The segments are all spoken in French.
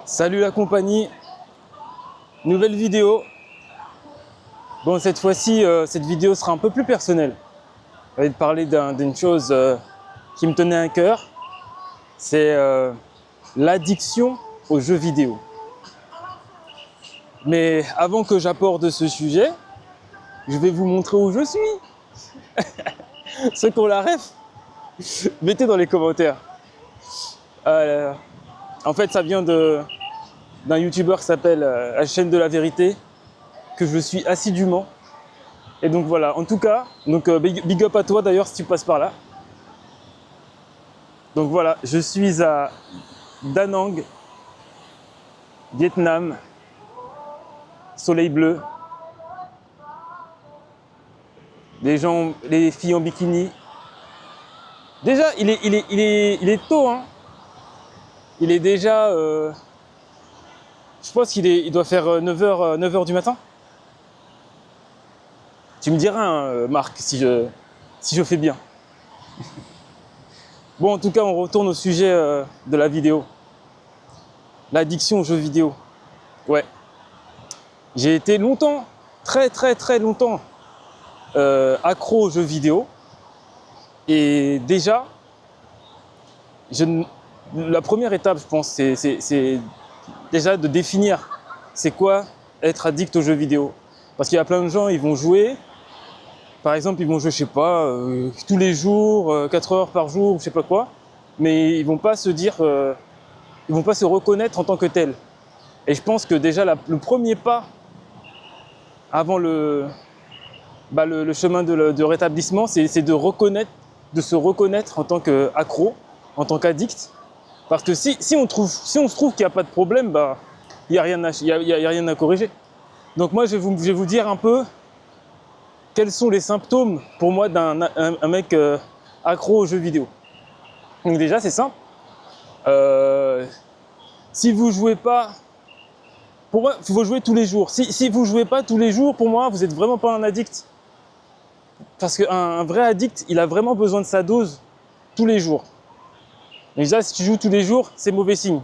Salut la compagnie, nouvelle vidéo. Bon, cette fois-ci, cette vidéo sera un peu plus personnelle. Je vais te parler d'une chose qui me tenait à cœur. C'est l'addiction aux jeux vidéo. Mais avant que j'aborde ce sujet, je vais vous montrer où je suis. Ceux qui ont la ref, mettez dans les commentaires. En fait, ça vient d'un youtubeur qui s'appelle La chaîne de la vérité, que je suis assidûment. Et donc voilà, en tout cas, big up à toi d'ailleurs si tu passes par là. Donc voilà, je suis à Da Nang, Vietnam, soleil bleu. Les filles en bikini. Déjà, il est tôt, hein. Il est déjà, je pense qu'il doit faire 9h du matin. Tu me diras, hein, Marc, si je fais bien. Bon, en tout cas, on retourne au sujet de la vidéo. L'addiction aux jeux vidéo. Ouais. J'ai été longtemps, très longtemps, accro aux jeux vidéo. Et déjà, la première étape, je pense, c'est déjà de définir c'est quoi être addict aux jeux vidéo. Parce qu'il y a plein de gens, ils vont jouer. Par exemple, ils vont jouer, je sais pas, tous les jours, 4 heures par jour, je sais pas quoi. Mais ils vont pas se dire, ils vont pas se reconnaître en tant que tels. Et je pense que déjà, le premier pas avant le chemin de rétablissement, c'est de se reconnaître en tant qu'accro, en tant qu'addict. Parce que si on se trouve qu'il n'y a pas de problème, bah, il n'y a rien à corriger. Donc moi, je vais vous dire un peu quels sont les symptômes pour moi d'un mec accro aux jeux vidéo. Donc déjà, c'est simple. Si vous jouez pas, pour moi, il faut jouer tous les jours. Si vous jouez pas tous les jours, pour moi, vous n'êtes vraiment pas un addict. Parce qu'un vrai addict, il a vraiment besoin de sa dose tous les jours. Et déjà, si tu joues tous les jours, c'est mauvais signe.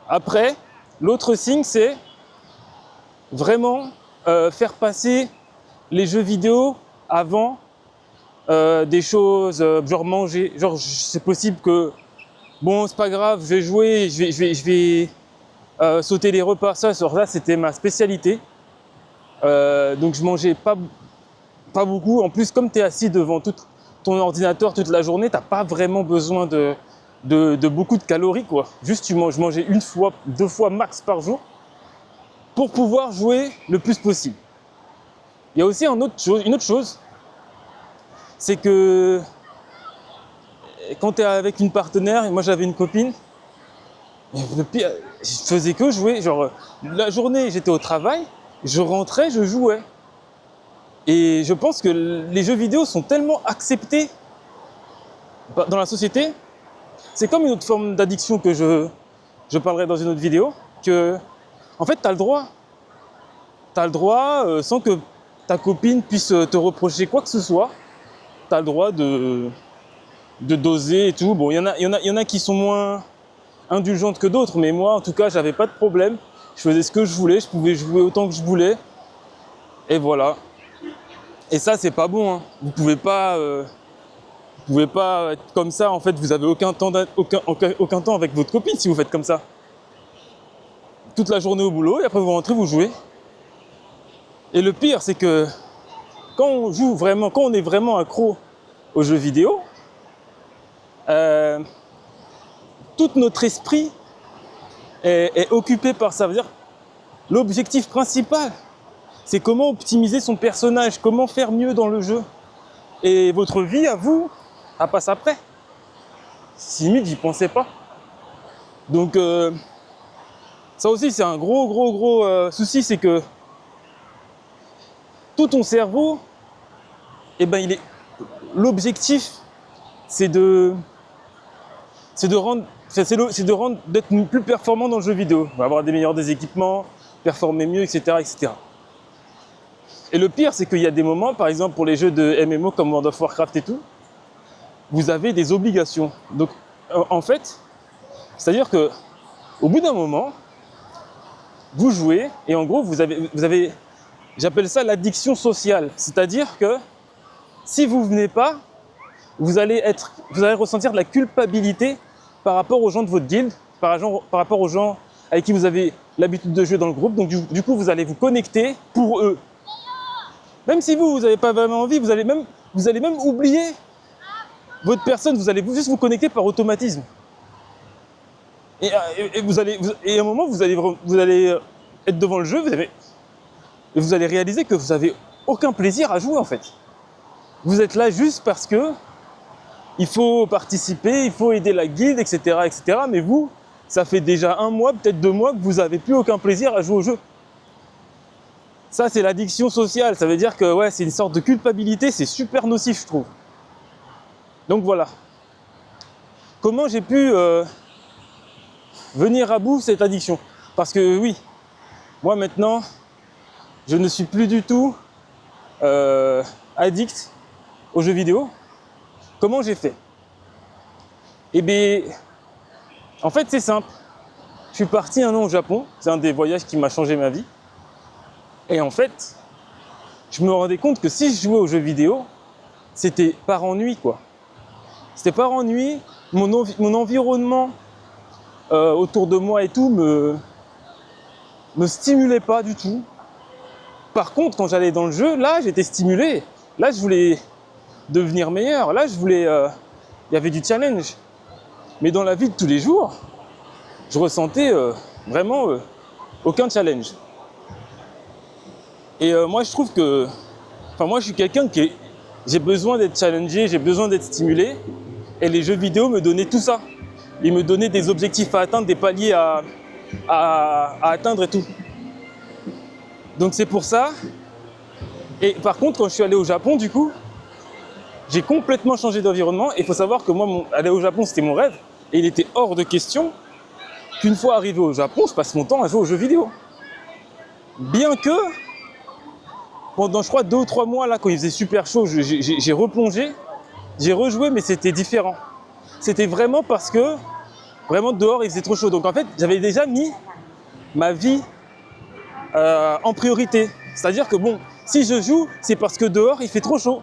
Après, l'autre signe, c'est vraiment faire passer les jeux vidéo avant des choses, genre manger. Genre, c'est possible que, bon, c'est pas grave, je vais jouer, je vais sauter les repas. Ça, c'était ma spécialité. Donc, je mangeais pas beaucoup. En plus, comme tu es assis devant tout ton ordinateur toute la journée, tu n'as pas vraiment besoin de beaucoup de calories, quoi. Juste, je mangeais une fois, 2 fois max par jour pour pouvoir jouer le plus possible. Il y a aussi une autre chose, c'est que quand tu es avec une partenaire, et moi j'avais une copine, le pire, je faisais que jouer. Genre, la journée, j'étais au travail, je rentrais, je jouais. Et je pense que les jeux vidéo sont tellement acceptés dans la société. C'est comme une autre forme d'addiction que je parlerai dans une autre vidéo, que, en fait, tu as le droit. Tu as le droit, sans que ta copine puisse te reprocher quoi que ce soit, tu as le droit de doser et tout. Bon, il y en a qui sont moins indulgentes que d'autres, mais moi, en tout cas, j'avais pas de problème. Je faisais ce que je voulais, je pouvais jouer autant que je voulais. Et voilà. Et ça, c'est pas bon, hein. Vous pouvez pas être comme ça. En fait, vous avez aucun temps avec votre copine si vous faites comme ça. Toute la journée au boulot et après vous rentrez, vous jouez. Et le pire, c'est que quand on est vraiment accro aux jeux vidéo, tout notre esprit est occupé par ça. Ça veut dire l'objectif principal, c'est comment optimiser son personnage, comment faire mieux dans le jeu. Et votre vie, à vous, elle passe après. Si limite, j'y pensais pas. Donc, ça aussi, c'est un gros souci, c'est que tout ton cerveau, l'objectif, c'est d'être plus performant dans le jeu vidéo. On va avoir des équipements, performer mieux, etc., etc. Et le pire, c'est qu'il y a des moments, par exemple pour les jeux de MMO comme World of Warcraft et tout, vous avez des obligations. Donc, en fait, c'est-à-dire que au bout d'un moment, vous jouez et en gros, vous avez j'appelle ça l'addiction sociale. C'est-à-dire que si vous ne venez pas, vous allez ressentir de la culpabilité par rapport aux gens de votre guilde, par rapport aux gens avec qui vous avez l'habitude de jouer dans le groupe. Donc du coup, vous allez vous connecter pour eux. Même si vous n'avez pas vraiment envie, vous allez même oublier votre personne, vous allez juste vous connecter par automatisme. Et à un moment, vous allez être devant le jeu, vous allez réaliser que vous n'avez aucun plaisir à jouer en fait. Vous êtes là juste parce que il faut participer, il faut aider la guilde, etc., etc. Mais vous, ça fait déjà 1 mois, peut-être 2 mois que vous n'avez plus aucun plaisir à jouer au jeu. Ça, c'est l'addiction sociale. Ça veut dire que ouais, c'est une sorte de culpabilité, c'est super nocif, je trouve. Donc voilà. Comment j'ai pu venir à bout cette addiction? Parce que oui, moi maintenant, je ne suis plus du tout addict aux jeux vidéo. Comment j'ai fait? Eh bien, en fait, c'est simple. Je suis parti 1 an au Japon. C'est un des voyages qui m'a changé ma vie. Et en fait, je me rendais compte que si je jouais aux jeux vidéo, c'était par ennui, quoi. C'était par ennui. Mon environnement autour de moi et tout me stimulait pas du tout. Par contre, quand j'allais dans le jeu, là, j'étais stimulé. Là, je voulais devenir meilleur. Là, il y avait du challenge. Mais dans la vie de tous les jours, je ressentais vraiment aucun challenge. Et moi, je trouve que... moi, je suis quelqu'un j'ai besoin d'être challengé, j'ai besoin d'être stimulé. Et les jeux vidéo me donnaient tout ça. Ils me donnaient des objectifs à atteindre, des paliers à atteindre et tout. Donc c'est pour ça. Et par contre, quand je suis allé au Japon, du coup, j'ai complètement changé d'environnement. Et il faut savoir que moi, aller au Japon, c'était mon rêve. Et il était hors de question qu'une fois arrivé au Japon, je passe mon temps à jouer aux jeux vidéo. Bien que, pendant je crois 2 ou 3 mois, là, quand il faisait super chaud, j'ai replongé, j'ai rejoué, mais c'était différent. C'était vraiment parce que, vraiment dehors, il faisait trop chaud. Donc en fait, j'avais déjà mis ma vie en priorité. C'est-à-dire que bon, si je joue, c'est parce que dehors, il fait trop chaud.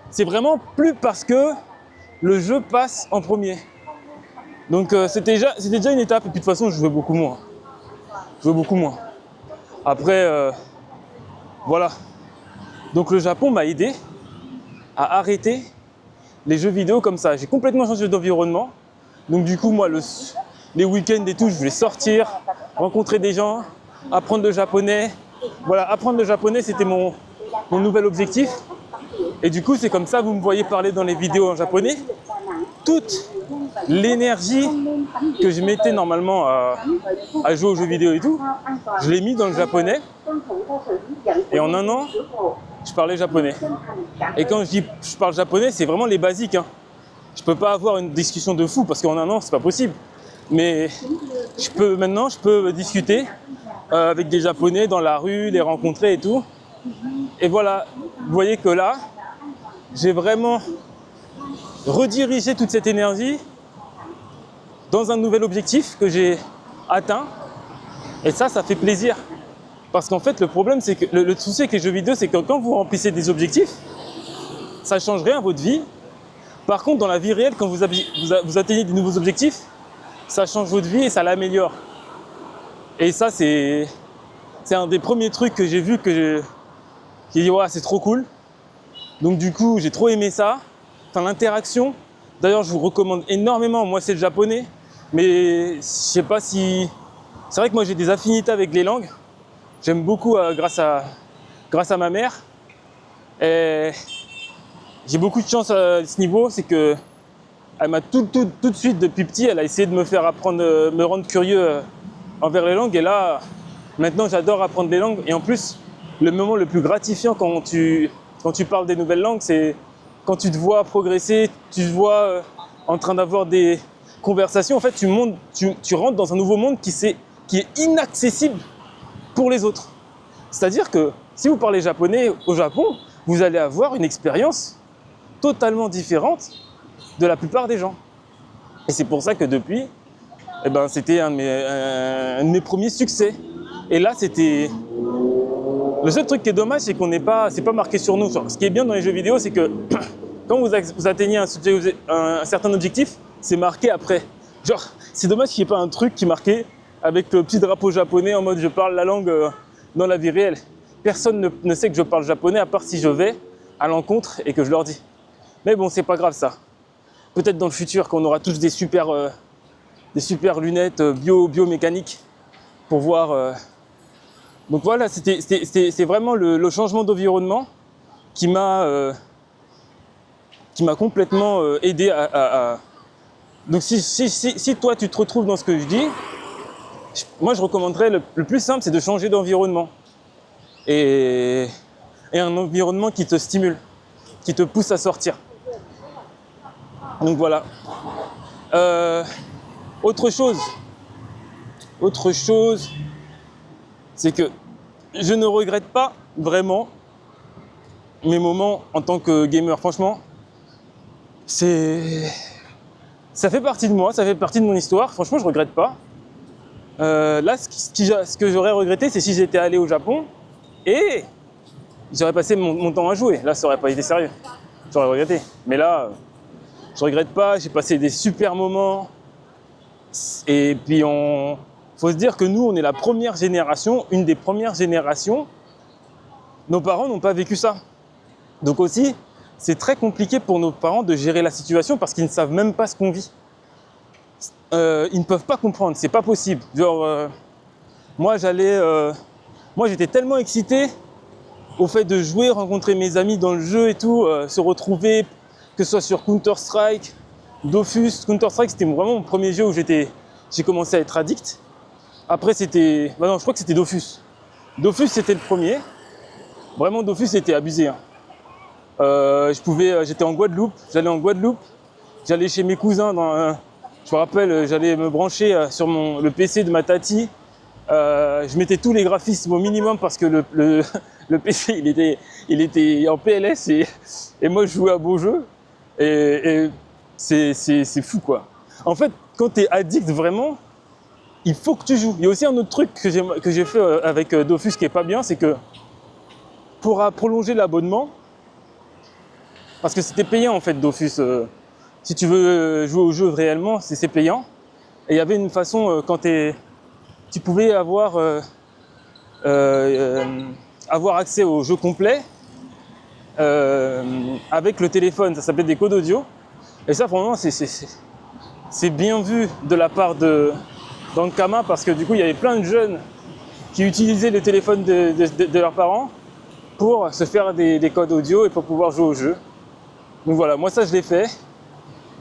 C'est vraiment plus parce que le jeu passe en premier. Donc c'était déjà une étape. Et puis de toute façon, je jouais beaucoup moins. Après, voilà. Donc le Japon m'a aidé à arrêter les jeux vidéo comme ça. J'ai complètement changé d'environnement. Donc du coup, moi, les week-ends et tout, je voulais sortir, rencontrer des gens, apprendre le japonais. Voilà, apprendre le japonais, c'était mon nouvel objectif. Et du coup, c'est comme ça, vous me voyez parler dans les vidéos en japonais. Toute l'énergie que je mettais normalement à jouer aux jeux vidéo et tout, je l'ai mis dans le japonais. Et en 1 an, je parlais japonais. Et quand je dis je parle japonais, c'est vraiment les basiques. Hein. Je peux pas avoir une discussion de fou parce qu'en 1 an, c'est pas possible. Mais maintenant, je peux discuter avec des Japonais dans la rue, les rencontrer et tout. Et voilà, vous voyez que là, j'ai vraiment redirigé toute cette énergie dans un nouvel objectif que j'ai atteint. Et ça fait plaisir. Parce qu'en fait, le problème, c'est que le souci avec les jeux vidéo, c'est que quand vous remplissez des objectifs, ça ne change rien à votre vie. Par contre, dans la vie réelle, quand vous atteignez des nouveaux objectifs, ça change votre vie et ça l'améliore. Et ça, c'est un des premiers trucs que j'ai vu qui dit ouais, c'est trop cool. Donc du coup, j'ai trop aimé ça. Enfin, l'interaction. D'ailleurs, je vous recommande énormément. Moi, c'est le japonais. Mais je sais pas si... C'est vrai que moi, j'ai des affinités avec les langues. J'aime beaucoup grâce à ma mère. Et j'ai beaucoup de chance à ce niveau. C'est que elle m'a tout de suite, depuis petit, elle a essayé de me faire apprendre, me rendre curieux envers les langues. Et là, maintenant, j'adore apprendre les langues. Et en plus, le moment le plus gratifiant quand tu parles des nouvelles langues, c'est quand tu te vois progresser, tu te vois en train d'avoir des conversations. En fait, tu rentres dans un nouveau monde qui est inaccessible pour les autres. C'est-à-dire que si vous parlez japonais au Japon, vous allez avoir une expérience totalement différente de la plupart des gens. Et c'est pour ça que depuis, c'était un de mes premiers succès. Et là, c'était... Le seul truc qui est dommage, c'est qu'on n'est pas... C'est pas marqué sur nous. Ce qui est bien dans les jeux vidéo, c'est que quand vous atteignez un certain objectif, c'est marqué après. Genre, c'est dommage qu'il n'y ait pas un truc qui est marqué avec le petit drapeau japonais en mode je parle la langue dans la vie réelle. Personne ne sait que je parle japonais à part si je vais à l'encontre et que je leur dis. Mais bon, c'est pas grave ça. Peut-être dans le futur, quand on aura tous des super lunettes biomécaniques pour voir. Donc voilà, c'est vraiment le changement d'environnement qui m'a complètement aidé à... Donc si toi tu te retrouves dans ce que je dis, moi je recommanderais le plus simple, c'est de changer d'environnement. Et un environnement qui te stimule, qui te pousse à sortir. Donc voilà. Autre chose, c'est que je ne regrette pas vraiment mes moments en tant que gamer. Franchement, ça fait partie de moi, ça fait partie de mon histoire. Franchement, je ne regrette pas. Là, ce que j'aurais regretté, c'est si j'étais allé au Japon et j'aurais passé mon temps à jouer. Là, ça n'aurait pas été sérieux. J'aurais regretté. Mais là, je ne regrette pas. J'ai passé des super moments. Et puis, faut se dire que nous, on est la première génération, une des premières générations. Nos parents n'ont pas vécu ça. Donc aussi, c'est très compliqué pour nos parents de gérer la situation parce qu'ils ne savent même pas ce qu'on vit. Ils ne peuvent pas comprendre, c'est pas possible. Genre, moi j'étais tellement excité au fait de jouer, rencontrer mes amis dans le jeu et tout, se retrouver, que ce soit sur Counter-Strike, Dofus. Counter-Strike, c'était vraiment mon premier jeu où j'ai commencé à être addict. Après, c'était... Bah non, je crois que c'était Dofus. Dofus, c'était le premier. Vraiment, Dofus, c'était abusé. Hein. J'étais en Guadeloupe, j'allais en Guadeloupe, j'allais chez mes cousins je me rappelle, j'allais me brancher sur le PC de ma tati. Je mettais tous les graphismes au minimum parce que le PC il était en PLS et moi je jouais à beaux jeux. Et c'est fou quoi. En fait, quand tu es addict vraiment, il faut que tu joues. Il y a aussi un autre truc que j'ai fait avec Dofus qui est pas bien, c'est que pour prolonger l'abonnement, parce que c'était payant en fait Dofus. Si tu veux jouer au jeu réellement, c'est payant. Et il y avait une façon quand tu pouvais avoir accès au jeu complet avec le téléphone. Ça s'appelle des codes audio. Et ça, vraiment, c'est bien vu de la part d'Ankama parce que du coup, il y avait plein de jeunes qui utilisaient le téléphone de leurs parents pour se faire des codes audio et pour pouvoir jouer au jeu. Donc voilà, moi ça je l'ai fait.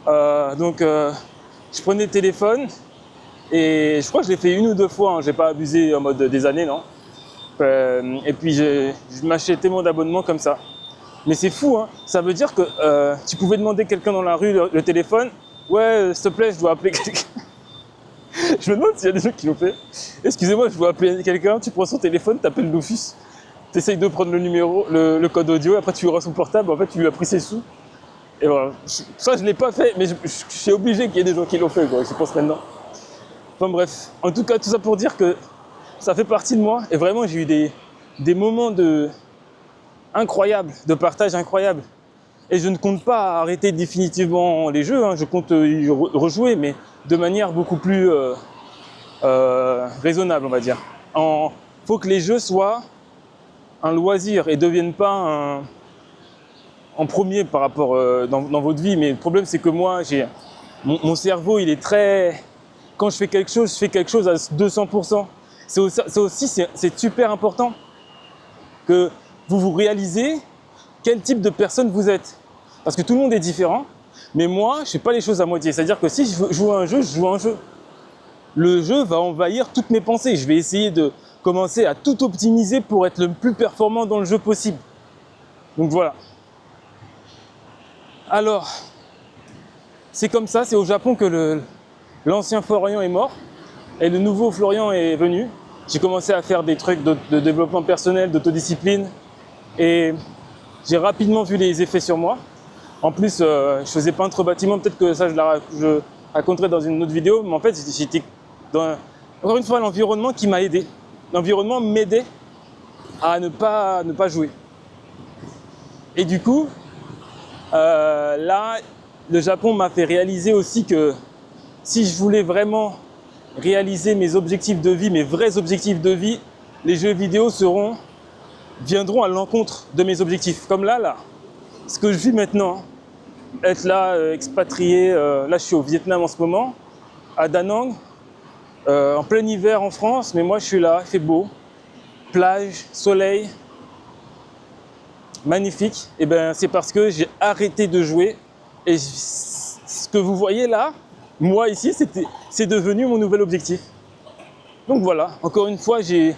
Je prenais le téléphone et je crois que je l'ai fait 1 ou 2 fois, hein. J'ai pas abusé en mode des années, non. Et puis je m'achetais mon abonnement comme ça. Mais c'est fou, hein. Ça veut dire que tu pouvais demander à quelqu'un dans la rue le téléphone. Ouais, s'il te plaît, je dois appeler quelqu'un. Je me demande s'il y a des gens qui l'ont fait. Excusez-moi, je dois appeler quelqu'un. Tu prends son téléphone, t'appelles Dofus. T'essayes de prendre le numéro, le code audio, après tu lui rends son portable. En fait, tu lui as pris ses sous. Et voilà. Ça, je l'ai pas fait, mais je suis obligé qu'il y ait des gens qui l'ont fait, quoi. Je pense maintenant. Enfin bref. En tout cas, tout ça pour dire que ça fait partie de moi. Et vraiment, j'ai eu des moments incroyables, de partage incroyables. Et je ne compte pas arrêter définitivement les jeux, hein. Je compte y rejouer, mais de manière beaucoup plus raisonnable, on va dire. Faut que les jeux soient un loisir et deviennent pas en premier par rapport dans votre vie. Mais le problème, c'est que moi, mon cerveau, il est très... Quand je fais quelque chose à 200%. C'est super important que vous réalisez quel type de personne vous êtes. Parce que tout le monde est différent, mais moi, je ne fais pas les choses à moitié. C'est-à-dire que si je joue à un jeu, je joue à un jeu. Le jeu va envahir toutes mes pensées. Je vais essayer de commencer à tout optimiser pour être le plus performant dans le jeu possible. Donc voilà. Alors, c'est comme ça, c'est au Japon que l'ancien Florian est mort et le nouveau Florian est venu. J'ai commencé à faire des trucs de développement personnel, d'autodiscipline et j'ai rapidement vu les effets sur moi. En plus, je faisais peintre bâtiment, peut-être que ça je raconterai dans une autre vidéo, mais en fait, j'étais encore une fois l'environnement qui m'a aidé. l'environnement m'aidait à ne pas jouer. Et du coup, là, le Japon m'a fait réaliser aussi que si je voulais vraiment réaliser mes objectifs de vie, mes vrais objectifs de vie, les jeux vidéo viendront à l'encontre de mes objectifs. Comme là, ce que je vis maintenant, être là, expatrié, là je suis au Vietnam en ce moment, à Da Nang, en plein hiver en France, mais moi je suis là, il fait beau, plage, soleil, magnifique. Et ben c'est parce que j'ai arrêté de jouer et ce que vous voyez là, moi ici, c'est devenu mon nouvel objectif. Donc voilà, encore une fois, j'ai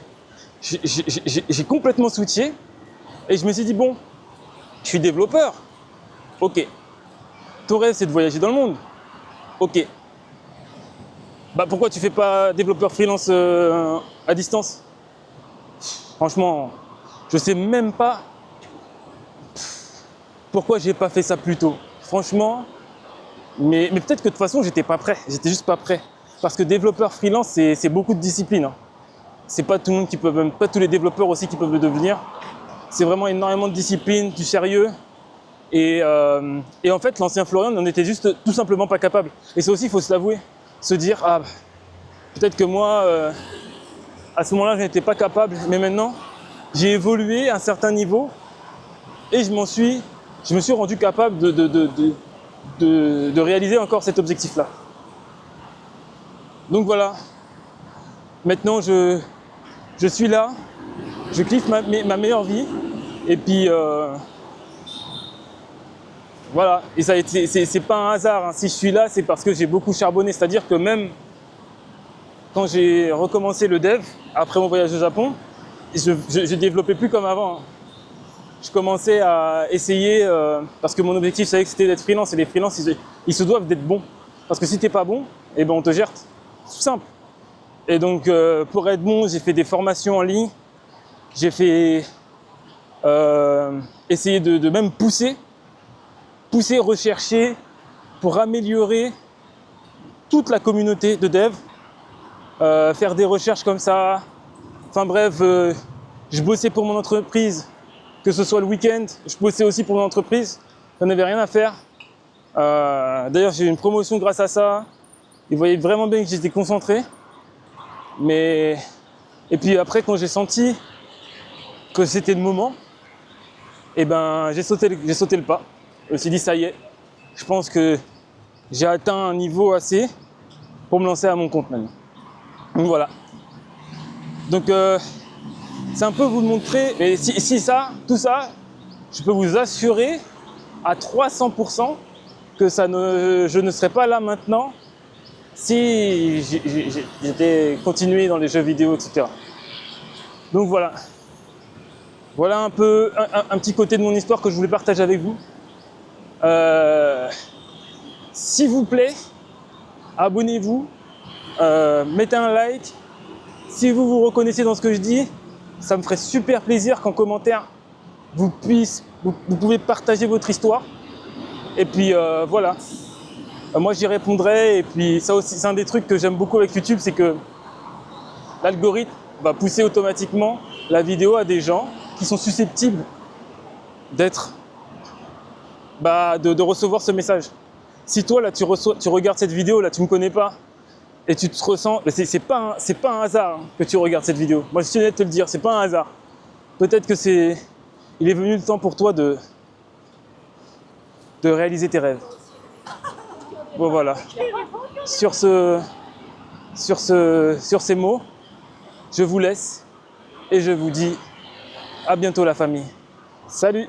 complètement switché et je me suis dit bon, je suis développeur, ok. Ton rêve c'est de voyager dans le monde, ok. Bah pourquoi tu fais pas développeur freelance à distance? Franchement, je sais même pas pourquoi j'ai pas fait ça plus tôt. Franchement, mais peut-être que de toute façon j'étais pas prêt, j'étais juste pas prêt. Parce que développeur freelance c'est beaucoup de discipline. Hein. C'est pas tout le monde qui peut, même pas tous les développeurs aussi qui peuvent le devenir. C'est vraiment énormément de discipline, du sérieux. Et en fait, l'ancien Florian n'en était juste tout simplement pas capable. Et ça aussi, il faut se l'avouer. Se dire, ah, peut-être que moi, à ce moment-là, je n'étais pas capable. Mais maintenant, j'ai évolué à un certain niveau et je me suis rendu capable de réaliser encore cet objectif-là. Donc voilà. Maintenant, je suis là. Je kiffe ma meilleure vie. Et puis, voilà. Et ça, c'est pas un hasard. Hein. Si je suis là, c'est parce que j'ai beaucoup charbonné. C'est-à-dire que même quand j'ai recommencé le dev, après mon voyage au Japon, je développais plus comme avant. Hein. Je commençais à essayer, parce que mon objectif, c'était d'être freelance. Et les freelances, ils se doivent d'être bons. Parce que si t'es pas bon, eh ben on te gère. Tout simple. Et donc, pour être bon, j'ai fait des formations en ligne. J'ai fait essayer de même pousser, rechercher pour améliorer toute la communauté de dev, faire des recherches comme ça. Enfin bref, je bossais pour mon entreprise, que ce soit le week-end, je bossais aussi pour mon entreprise, j'en avais rien à faire. D'ailleurs, j'ai eu une promotion grâce à ça. Ils voyaient vraiment bien que j'étais concentré. Et puis après, quand j'ai senti que c'était le moment, et ben j'ai sauté le pas. Je me suis dit ça y est, je pense que j'ai atteint un niveau assez pour me lancer à mon compte maintenant. Donc voilà. Donc c'est un peu vous montrer, et si ça, tout ça, je peux vous assurer à 300% que je ne serais pas là maintenant si j'étais continué dans les jeux vidéo, etc. Donc voilà. Voilà un peu un petit côté de mon histoire que je voulais partager avec vous. S'il vous plaît, abonnez-vous, mettez un like. Si vous vous reconnaissez dans ce que je dis, ça me ferait super plaisir qu'en commentaire, vous pouvez partager votre histoire. Et puis voilà. Moi j'y répondrai. Et puis ça aussi, c'est un des trucs que j'aime beaucoup avec YouTube, c'est que l'algorithme va pousser automatiquement la vidéo à des gens qui sont susceptibles de recevoir ce message. Si toi là tu regardes cette vidéo, là tu me connais pas et tu te ressens, c'est pas un hasard que tu regardes cette vidéo. Moi je tenais à te le dire, c'est pas un hasard. Peut-être que il est venu le temps pour toi de réaliser tes rêves. Bon voilà. Sur ces mots, je vous laisse et je vous dis à bientôt la famille. Salut!